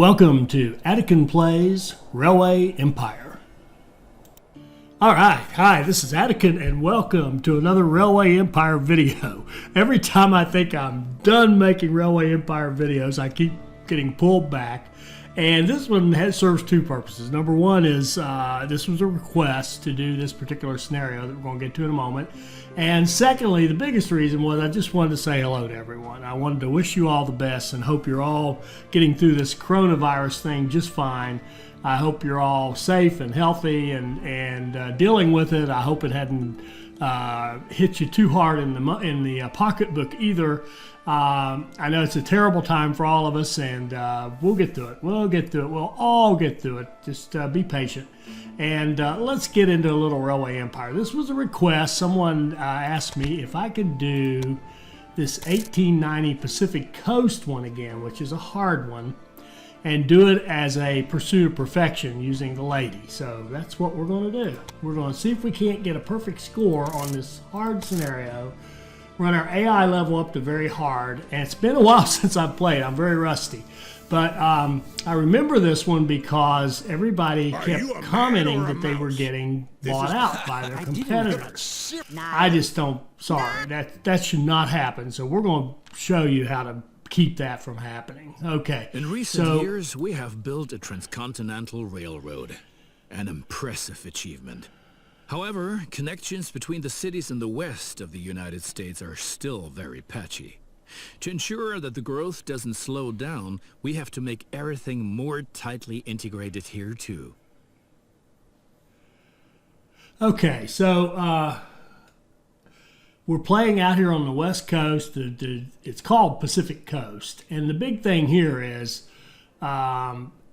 Welcome to Attican Plays Railway Empire. Alright, hi, this is Attican and welcome to another Railway Empire video. Every time I think I'm done making Railway Empire videos, I keep getting pulled back. And this one serves two purposes. Number one is this was a request to do this particular scenario that we're going to get to in a moment. And secondly, the biggest reason was I just wanted to say hello to everyone. I wanted to wish you all the best and hope you're all getting through this coronavirus thing just fine. I hope you're all safe and healthy and dealing with it. I hope it hadn't hit you too hard in the pocketbook either. I know it's a terrible time for all of us, and we'll get through it. We'll get through it. We'll all get through it. Just be patient. And let's get into a little Railway Empire. This was a request. Someone asked me if I could do this 1890 Pacific Coast one again, which is a hard one, and do it as a pursuit of perfection using the lady. So that's what we're going to do. We're going to see if we can't get a perfect score on this hard scenario. Run our AI level up to very hard, and it's been a while since I've played. I'm very rusty. But I remember this one because everybody kept commenting that they were getting bought out by their competitors. I just don't, sorry, that should not happen. So we're going to show you how to keep that from happening. Okay. In recent years, we have built a transcontinental railroad, an impressive achievement. However, connections between the cities in the west of the United States are still very patchy. To ensure that the growth doesn't slow down, we have to make everything more tightly integrated here too. Okay, so we're playing out here on the west coast. It's called Pacific Coast, and the big thing here is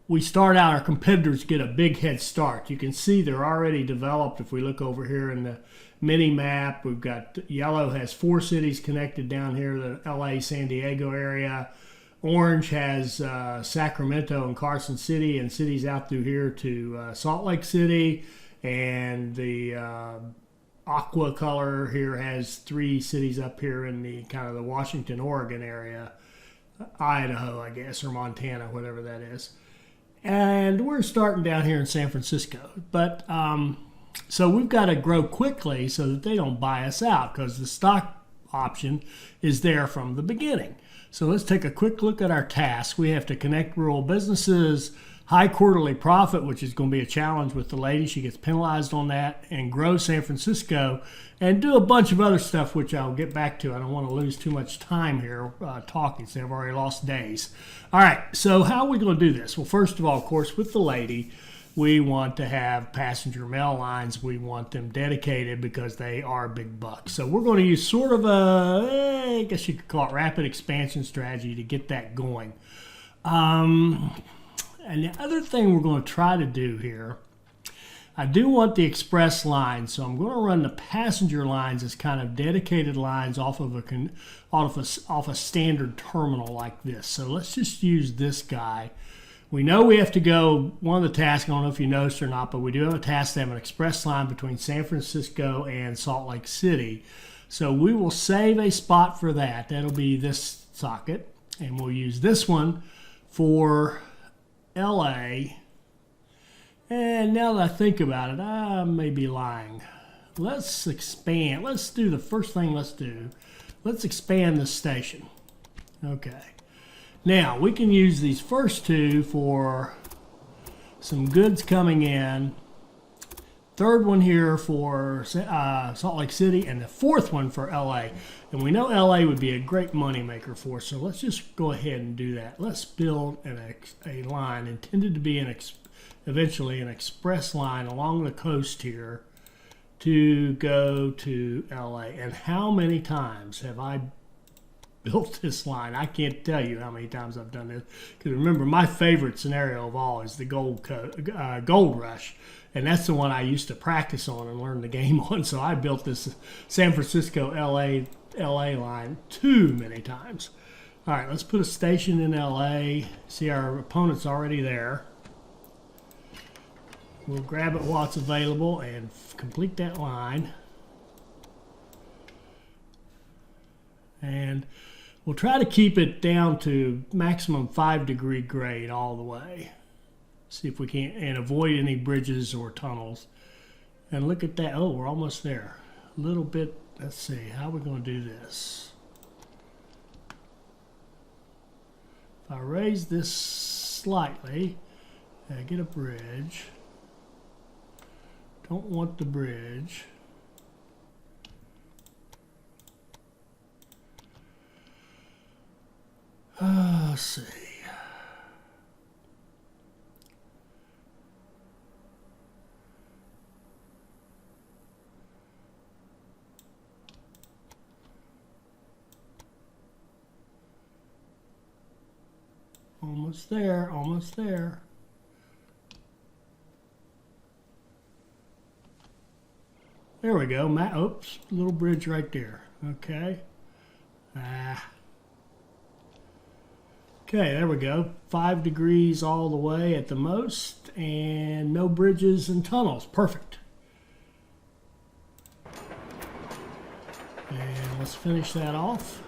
we start out, our competitors get a big head start. You can see they're already developed. If we look over here in the mini map, we've got yellow has 4 cities connected down here, the LA, San Diego area. Orange has Sacramento and Carson City, and cities out through here to Salt Lake City. And the aqua color here has 3 cities up here in the kind of the Washington, Oregon area. Idaho, I guess, or Montana, whatever that is. And we're starting down here in San Francisco. But so we've got to grow quickly so that they don't buy us out, because the stock option is there from the beginning. So let's take a quick look at our task. We have to connect rural businesses, high quarterly profit, which is going to be a challenge with the lady. She gets penalized on that, and grow San Francisco, and do a bunch of other stuff, which I'll get back to. I don't want to lose too much time here talking, so I've already lost days. All right, so how are we going to do this? Well, first of all, of course, with the lady, we want to have passenger mail lines. We want them dedicated because they are big bucks. So we're going to use sort of a, I guess you could call it rapid expansion strategy to get that going. And the other thing we're going to try to do here, I do want the express lines, so I'm going to run the passenger lines as kind of dedicated lines off of a standard terminal like this. So let's just use this guy. We know we have to go, one of the tasks, I don't know if you noticed or not, but we do have a task to have an express line between San Francisco and Salt Lake City. So we will save a spot for that. That'll be this socket, and we'll use this one for LA. And now that I think about it, I may be lying. Let's expand. Let's do the first thing let's do. Let's expand this station. Okay. Now, we can use these first 2 for some goods coming in. Third one here for Salt Lake City, and the 4th one for LA. And we know LA would be a great money maker for us, so let's just go ahead and do that. Let's build a line intended to be eventually an express line along the coast here to go to LA. And how many times have I built this line? I can't tell you how many times I've done this, because remember, my favorite scenario of all is the gold rush, and that's the one I used to practice on and learn the game on. So I built this San Francisco LA line too many times. All right, let's put a station in LA. See, our opponent's already there. We'll grab it while it's available and complete that line. And We'll try to keep it down to maximum 5-degree grade all the way. See if we can, and avoid any bridges or tunnels. And look at that. Oh, we're almost there. A little bit. Let's see. How are we going to do this? If I raise this slightly, I get a bridge. Don't want the bridge. Let's see. Almost there, almost there. There we go. Oops, little bridge right there. Okay. Okay, there we go. 5 degrees all the way at the most, and no bridges and tunnels. Perfect. And let's finish that off.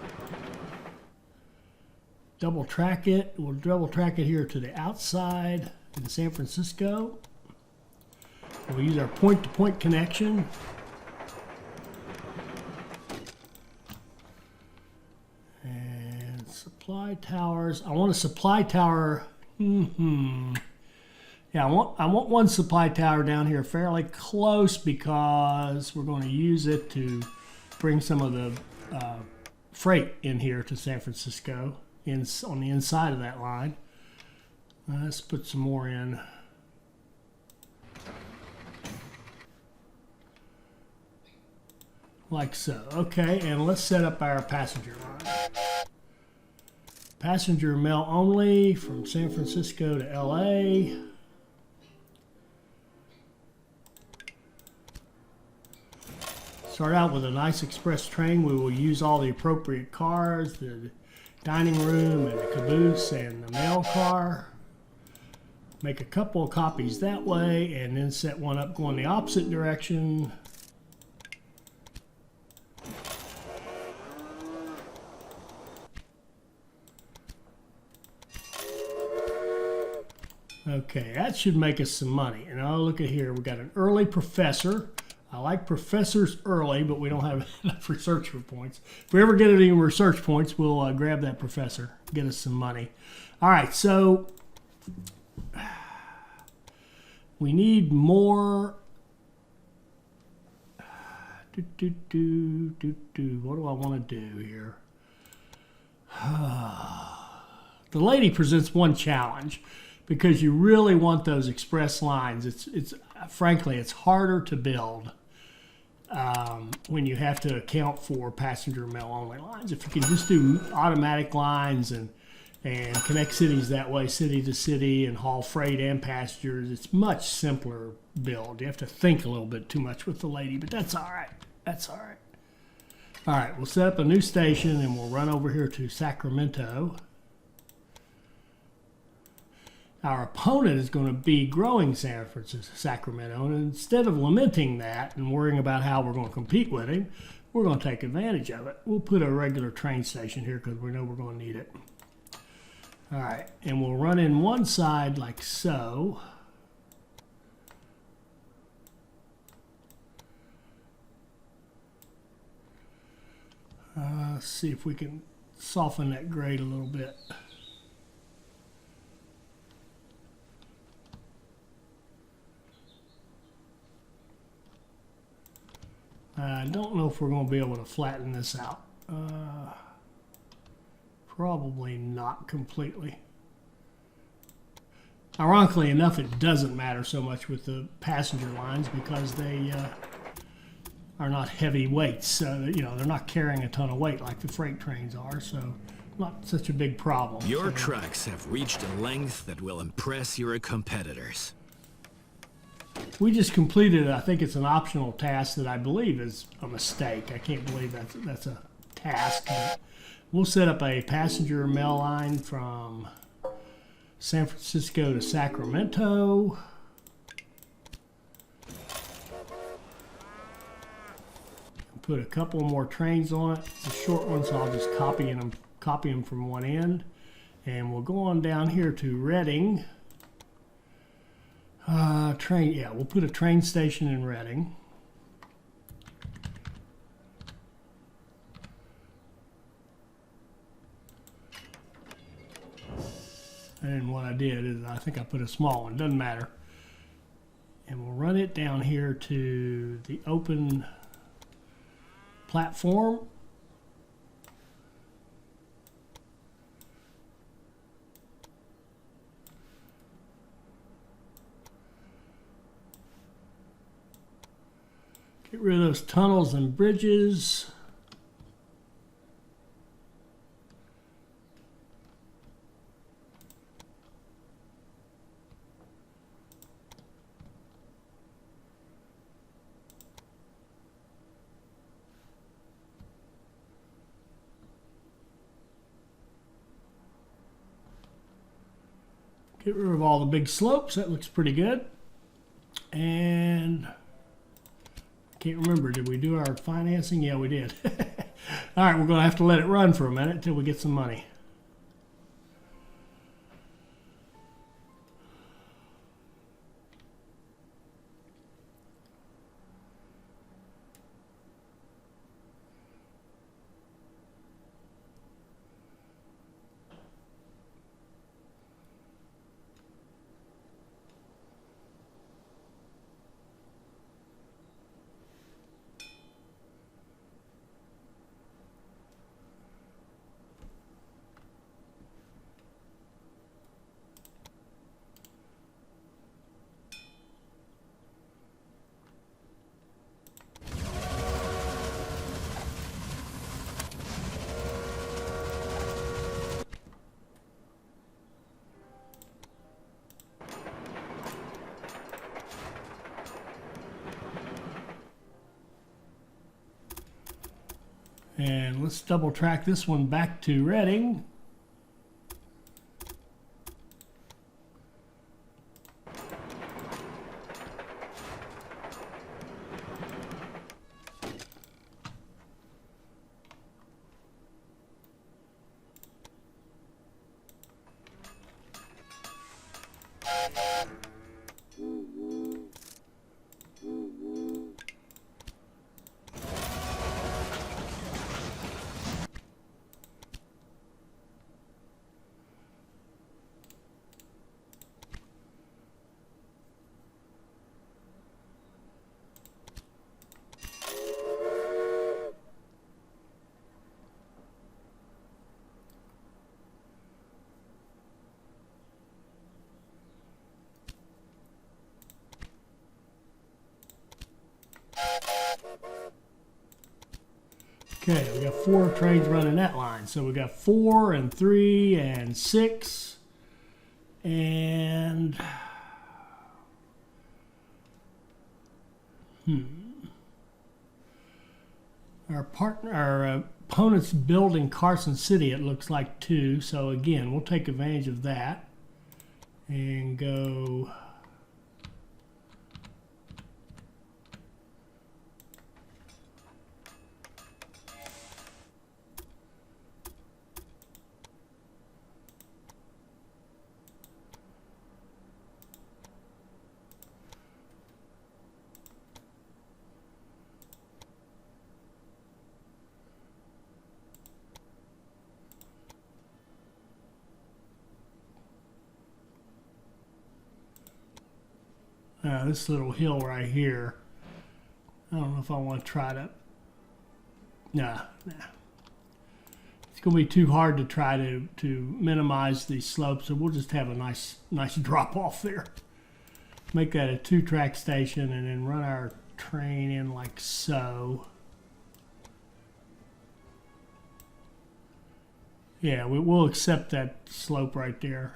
Double track it. We'll double track it here to the outside in San Francisco. We'll use our point-to-point connection. And supply towers. I want a supply tower. Yeah, I want one supply tower down here fairly close because we're going to use it to bring some of the freight in here to San Francisco. On the inside of that line. Let's put some more in. Like so. Okay, and let's set up our passenger line. Passenger mail only from San Francisco to LA. Start out with a nice express train. We will use all the appropriate cars, the dining room and the caboose and the mail car. Make a couple of copies that way and then set one up going the opposite direction. Okay, that should make us some money. And I'll look at here. We got an early professor. I like professors early, but we don't have enough research points. If we ever get any research points, we'll grab that professor, get us some money. All right, so we need more. What do I want to do here? The lady presents one challenge because you really want those express lines. It's frankly, it's harder to build when you have to account for passenger mail only lines. If you can just do automatic lines and connect cities that way, city to city, and haul freight and passengers, it's much simpler build. You have to think a little bit too much with the lady, but that's all right. That's all right. All right, we'll set up a new station and we'll run over here to Sacramento. Our opponent is going to be growing San Francisco, Sacramento, and instead of lamenting that and worrying about how we're going to compete with him, we're going to take advantage of it. We'll put a regular train station here because we know we're going to need it. All right, and we'll run in one side like so. Let's see if we can soften that grade a little bit. I don't know if we're going to be able to flatten this out. Probably not completely. Ironically enough, it doesn't matter so much with the passenger lines because they are not heavy weights. So, you know, they're not carrying a ton of weight like the freight trains are, so not such a big problem. Your tracks have reached a length that will impress your competitors. We just completed, I think it's an optional task that I believe is a mistake. I can't believe that's a task. But we'll set up a passenger mail line from San Francisco to Sacramento. Put a couple more trains on it. It's a short one, so I'll just copy and copy them from one end. And we'll go on down here to Reading. Train, yeah, we'll put a train station in Reading. And what I did is I think I put a small one, doesn't matter. And we'll run it down here to the open platform. Get rid of those tunnels and bridges. Get rid of all the big slopes. That looks pretty good. And can't remember, did we do our financing? Yeah, we did. All right, we're going to have to let it run for a minute until we get some money. And let's double track this one back to Reading. Okay, we got 4 trains running that line. So we got 4 and 3 and 6 and our opponent's building Carson City, it looks like 2. So again, we'll take advantage of that and go. This little hill right here, I don't know if I want to try to, nah. It's going to be too hard to try to minimize these slopes, so we'll just have a nice drop off there. Make that a 2-track station and then run our train in like so. Yeah, we'll accept that slope right there.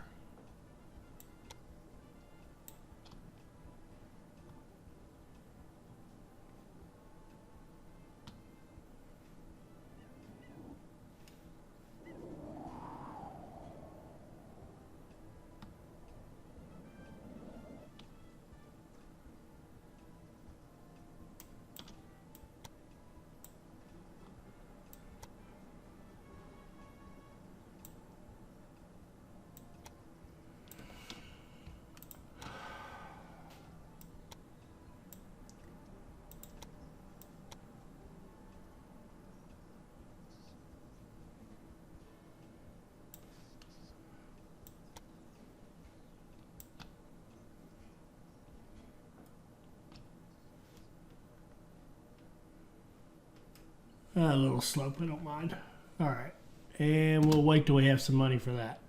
A little slope, I don't mind. All right, and we'll wait till we have some money for that.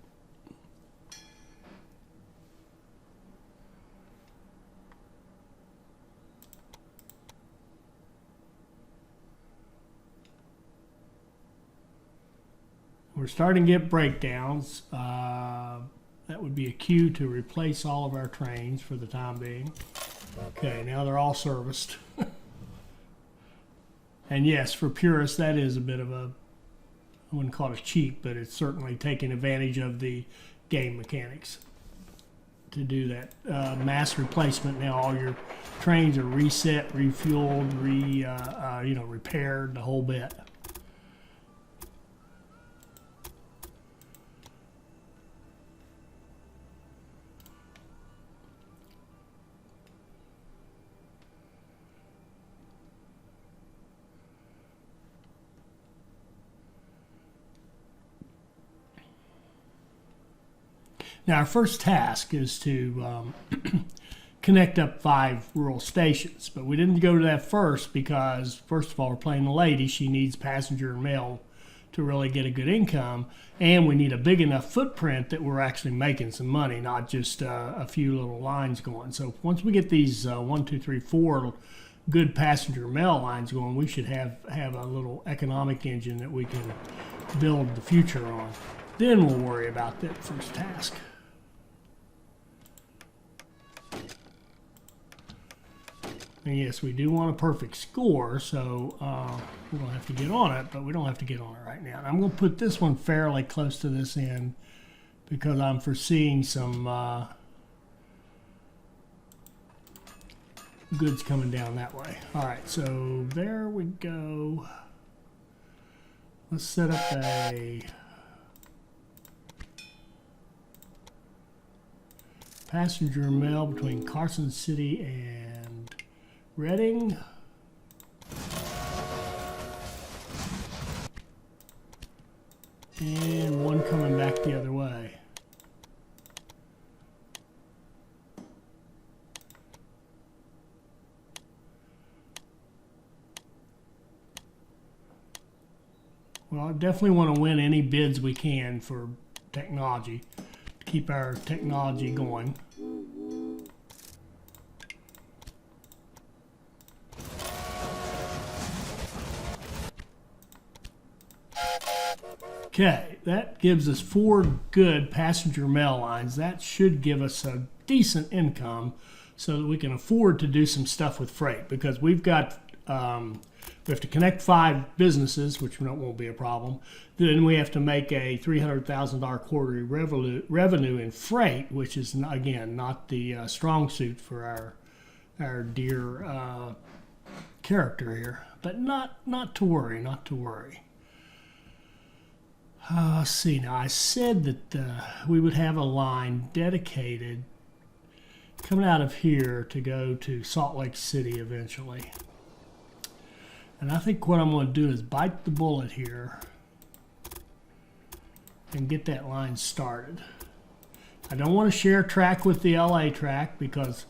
We're starting to get breakdowns. That would be a cue to replace all of our trains for the time being. Okay, now they're all serviced. And yes, for purists, that is a bit of a, I wouldn't call it cheap, but it's certainly taking advantage of the game mechanics to do that. Mass replacement, now all your trains are reset, refueled, repaired, the whole bit. Now, our first task is to connect up 5 rural stations, but we didn't go to that first because, first of all, we're playing the lady. She needs passenger and mail to really get a good income, and we need a big enough footprint that we're actually making some money, not just a few little lines going. So once we get these 1, 2, 3, 4 good passenger mail lines going, we should have a little economic engine that we can build the future on. Then we'll worry about that first task. And yes, we do want a perfect score, so we're going to have to get on it, but we don't have to get on it right now. And I'm going to put this one fairly close to this end because I'm foreseeing some goods coming down that way. All right, so there we go. Let's set up a passenger mail between Carson City and Reading. And one coming back the other way. Well, I definitely want to win any bids we can for technology to keep our technology going. Okay, that gives us 4 good passenger mail lines. That should give us a decent income so that we can afford to do some stuff with freight, because we've got we have to connect 5 businesses, which won't be a problem. Then we have to make a $300,000 quarterly revenue in freight, which is again not the strong suit for our dear character here. But not to worry, not to worry. Let's see, now I said that we would have a line dedicated coming out of here to go to Salt Lake City eventually. And I think what I'm going to do is bite the bullet here and get that line started. I don't want to share track with the LA track because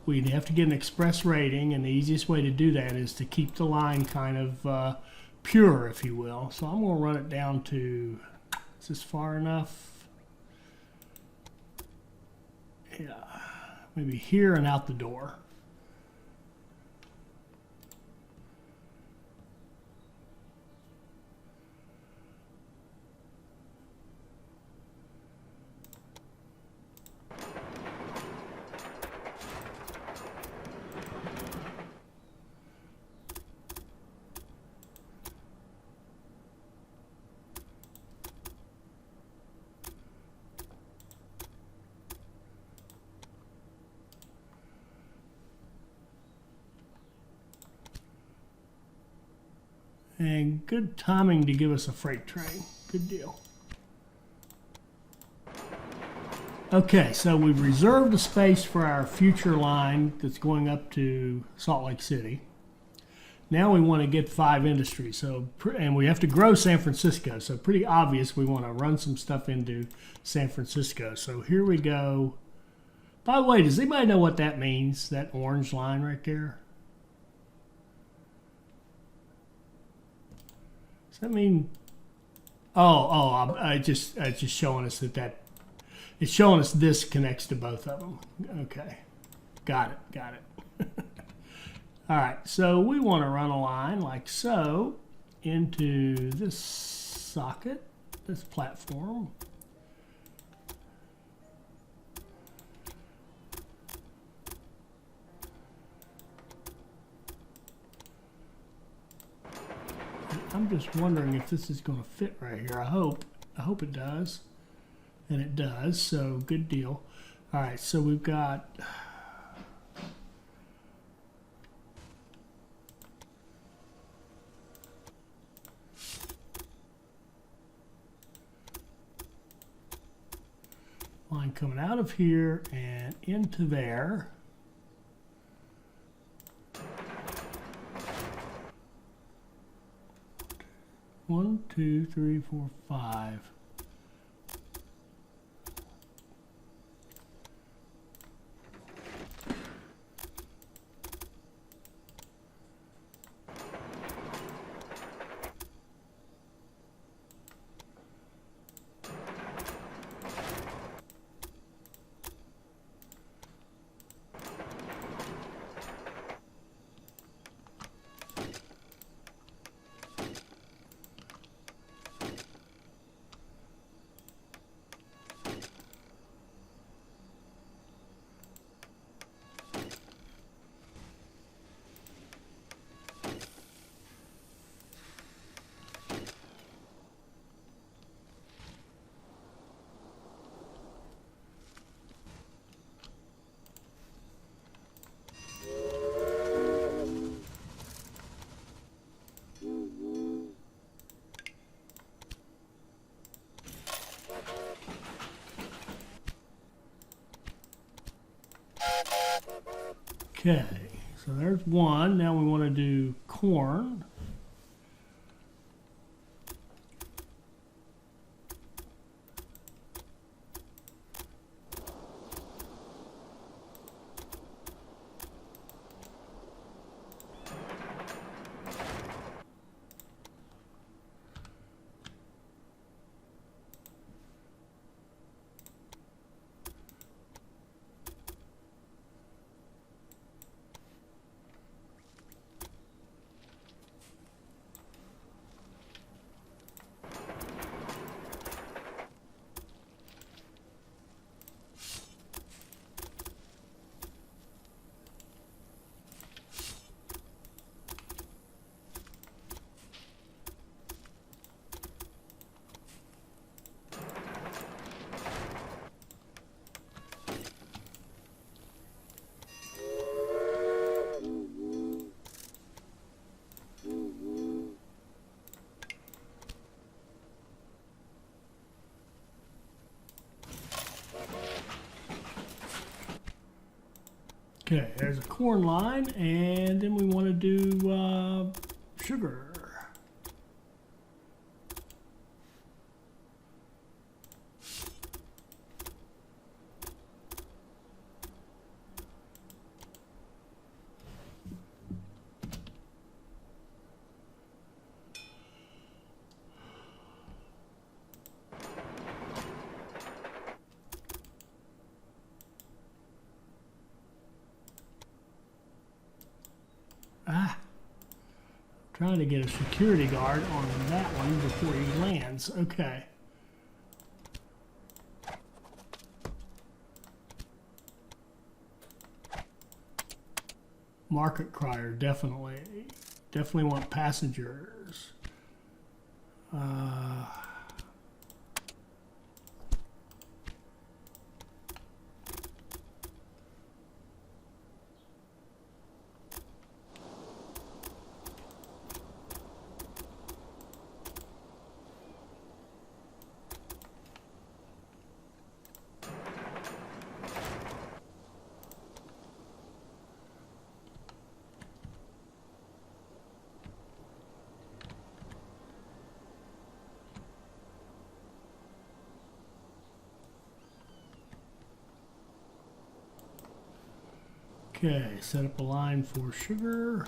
we'd have to get an express rating, and the easiest way to do that is to keep the line kind of pure, if you will. So I'm going to run it down to, is this far enough? Yeah, maybe here and out the door. And good timing to give us a freight train. Good deal. Okay, so we've reserved a space for our future line that's going up to Salt Lake City. Now we want to get 5 industries, and we have to grow San Francisco, so pretty obvious we want to run some stuff into San Francisco. So here we go. By the way, does anybody know what that means, that orange line right there? Does that mean? It's just showing us that it's showing us this connects to both of them. Okay, got it. All right, so we want to run a line like so into this socket, this platform. I'm just wondering if this is going to fit right here. I hope it does, and it does. So good deal. All right, so we've got line coming out of here and into there. One, two, three, four, five. Okay, so there's one. Now we want to do corn. Okay, there's a corn line, and then we want to do sugar. Trying to get a security guard on that one before he lands. Okay. Market crier, definitely. Definitely want passengers. Okay, set up a line for sugar.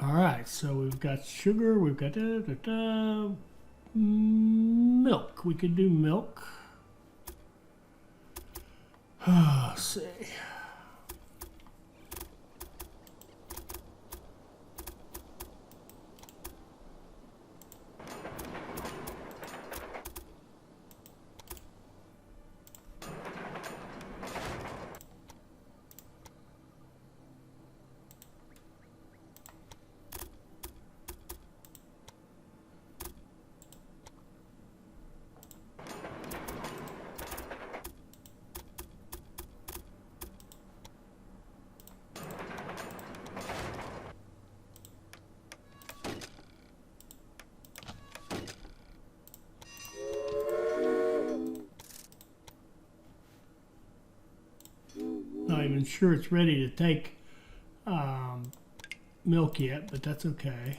All right, so we've got sugar, we've got milk. We could do milk. Let's see. Not even sure it's ready to take milk yet, but that's okay.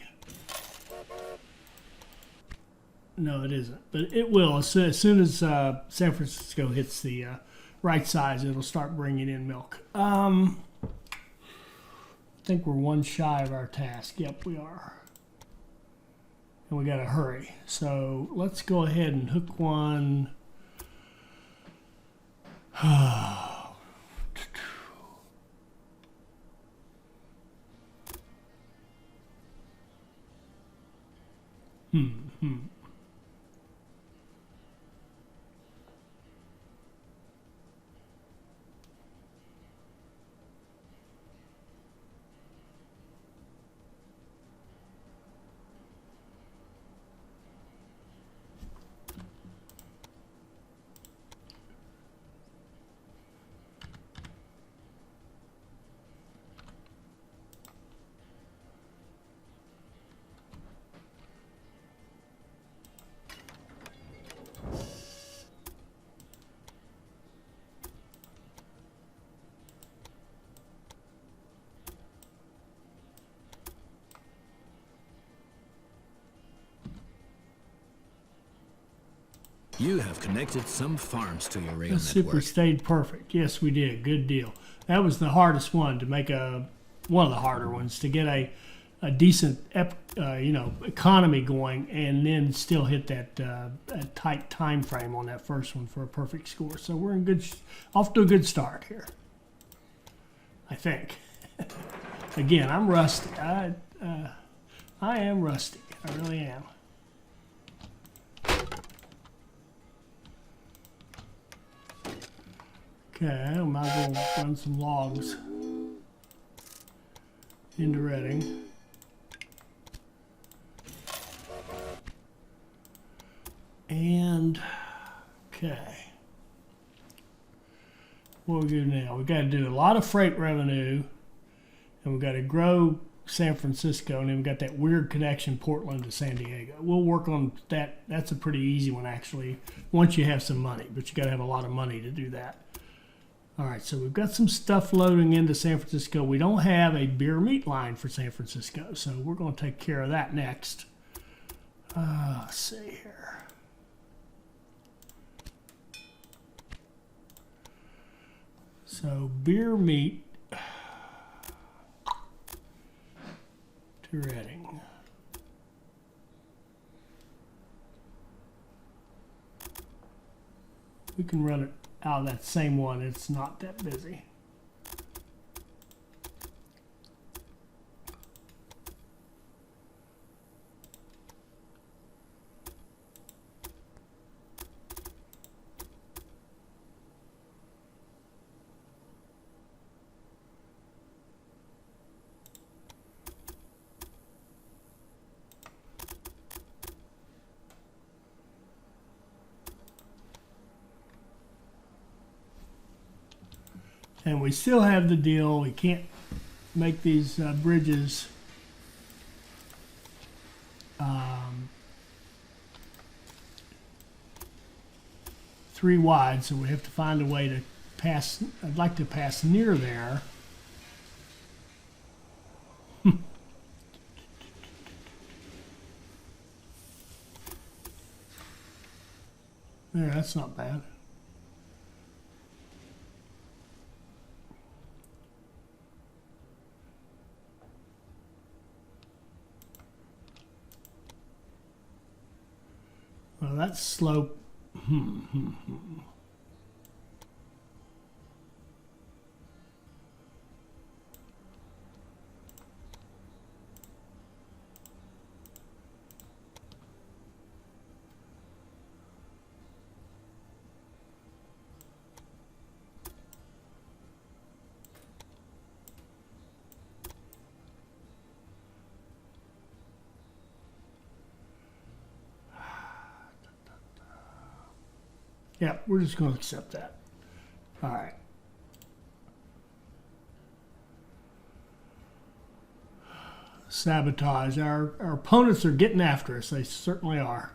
No, it isn't, but it will. As soon as San Francisco hits the right size, it'll start bringing in milk. I think we're one shy of our task. Yep, we are. And we got to hurry. So let's go ahead and hook one. You have connected some farms to your rail The super network. stayed perfect. Yes, we did. Good deal. That was the hardest one to make one of the harder ones to get a decent economy going, and then still hit that a tight time frame on that first one for a perfect score. So we're off to a good start here, I think. Again, I'm rusty. I am rusty. I really am. Okay, I might as well run some logs into Reading. And, okay. What we do now? We've got to do a lot of freight revenue, and we've got to grow San Francisco, and then we've got that weird connection, Portland to San Diego. We'll work on that. That's a pretty easy one, actually, once you have some money, but you got to have a lot of money to do that. All right, so we've got some stuff loading into San Francisco. We don't have a beer meat line for San Francisco, so we're going to take care of that next. Let's see here. So beer meat to Reading. We can run it out of that same one. It's not that busy. And we still have the deal. We can't make these bridges three wide, so we have to find a way to pass. I'd like to pass near there. There, that's not bad. Well, that slope. Yeah, we're just going to accept that. All right. Sabotage. Our opponents are getting after us. They certainly are.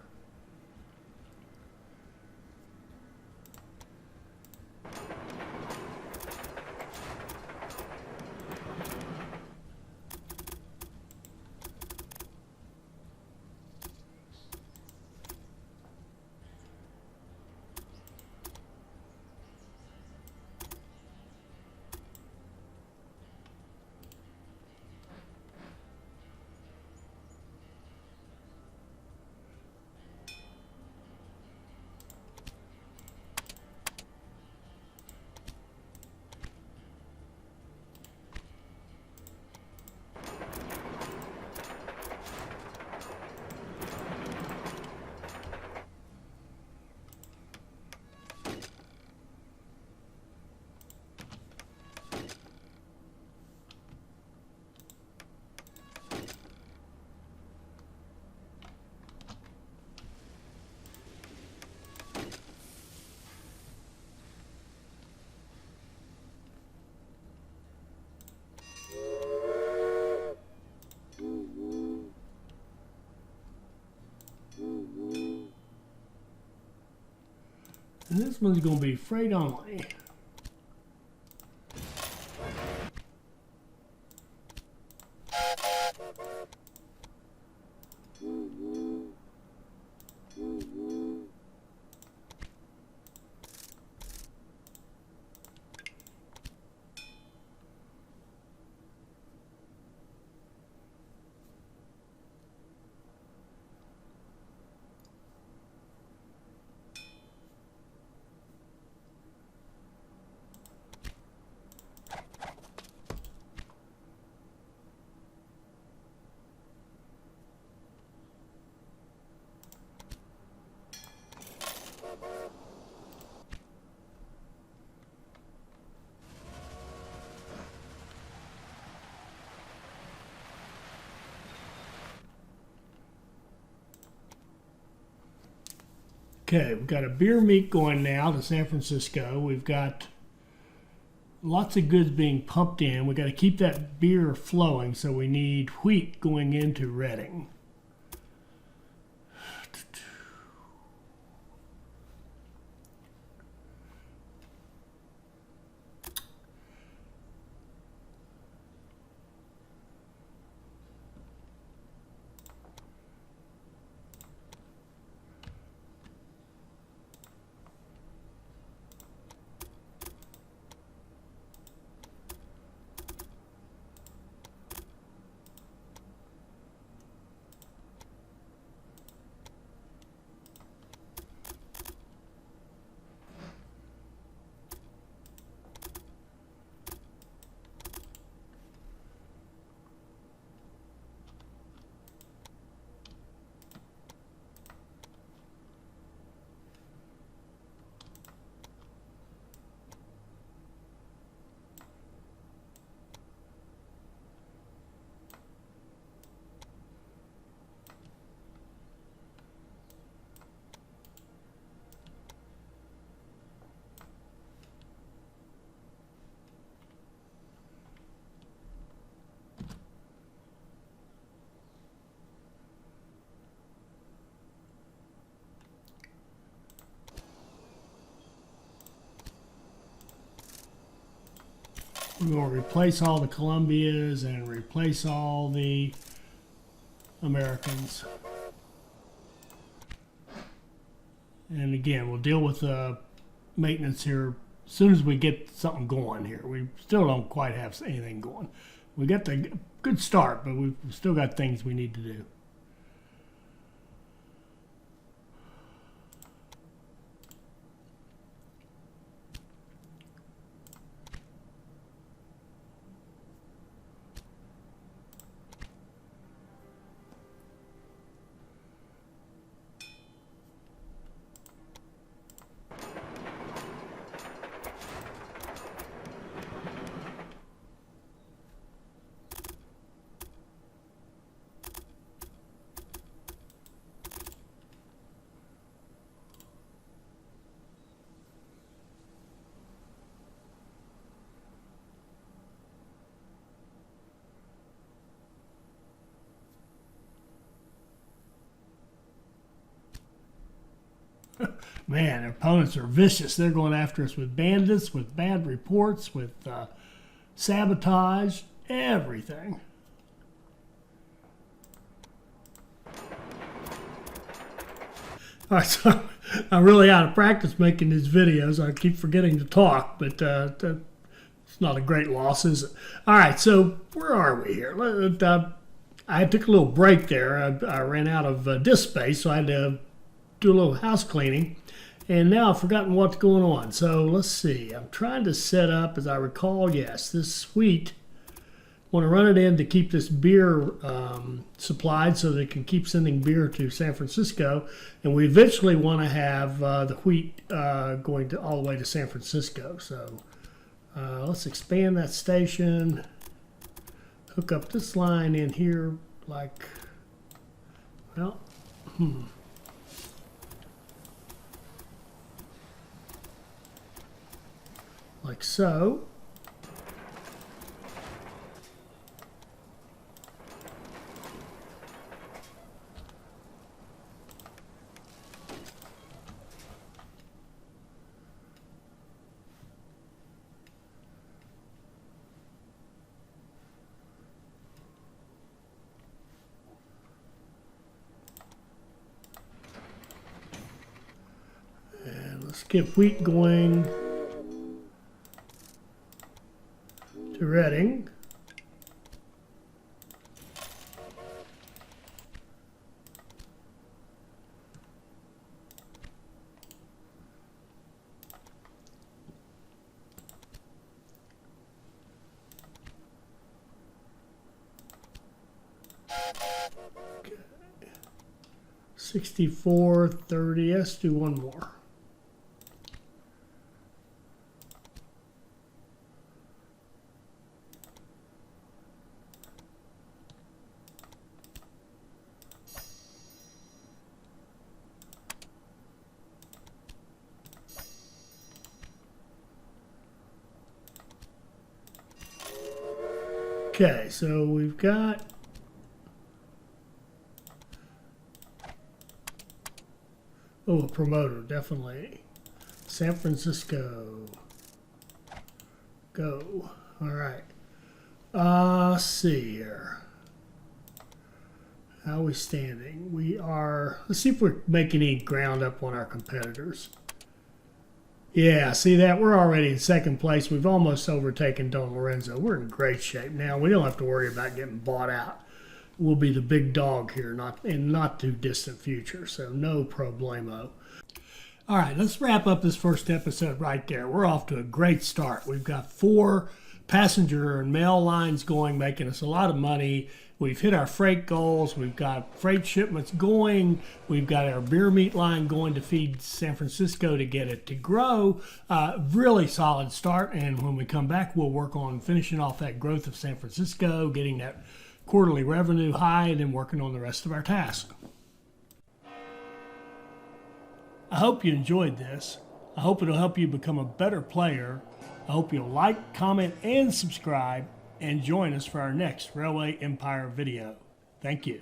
And this one's going to be freight only. Okay, we've got a beer meet going now to San Francisco. We've got lots of goods being pumped in. We've got to keep that beer flowing, so we need wheat going into Reading. We're going to replace all the Columbias and replace all the Americans. And again, we'll deal with the maintenance here as soon as we get something going here. We still don't quite have anything going. We got the good start, but we've still got things we need to do. Man, their opponents are vicious. They're going after us with bandits, with bad reports, with sabotage, everything. All right, so I'm really out of practice making these videos. I keep forgetting to talk, but it's not a great loss, is it? All right, so where are we here? I took a little break there. I ran out of disk space, so I had to do a little house cleaning. And now I've forgotten what's going on. So let's see. I'm trying to set up, as I recall, yes, this suite. I want to run it in to keep this beer supplied so they can keep sending beer to San Francisco. And we eventually want to have the wheat going to all the way to San Francisco. So let's expand that station. Hook up this line in here like, well, like so. Let's get wheat going to Reading. Okay. 64.30. Let's do one more. Okay, so we've got a promoter, definitely. San Francisco. Go. All right. Let's see here. How are we standing? We are, let's see if we're making any ground up on our competitors. Yeah, see that? We're already in second place. We've almost overtaken Don Lorenzo. We're in great shape now. We don't have to worry about getting bought out. We'll be the big dog here, in not too distant future, so no problemo. All right, let's wrap up this first episode right there. We're off to a great start. We've got 4 passenger and mail lines going, making us a lot of money. We've hit our freight goals. We've got freight shipments going. We've got our beer meat line going to feed San Francisco to get it to grow. Really solid start. And when we come back, we'll work on finishing off that growth of San Francisco, getting that quarterly revenue high, and then working on the rest of our tasks. I hope you enjoyed this. I hope it'll help you become a better player. I hope you'll like, comment, and subscribe, and join us for our next Railway Empire video. Thank you.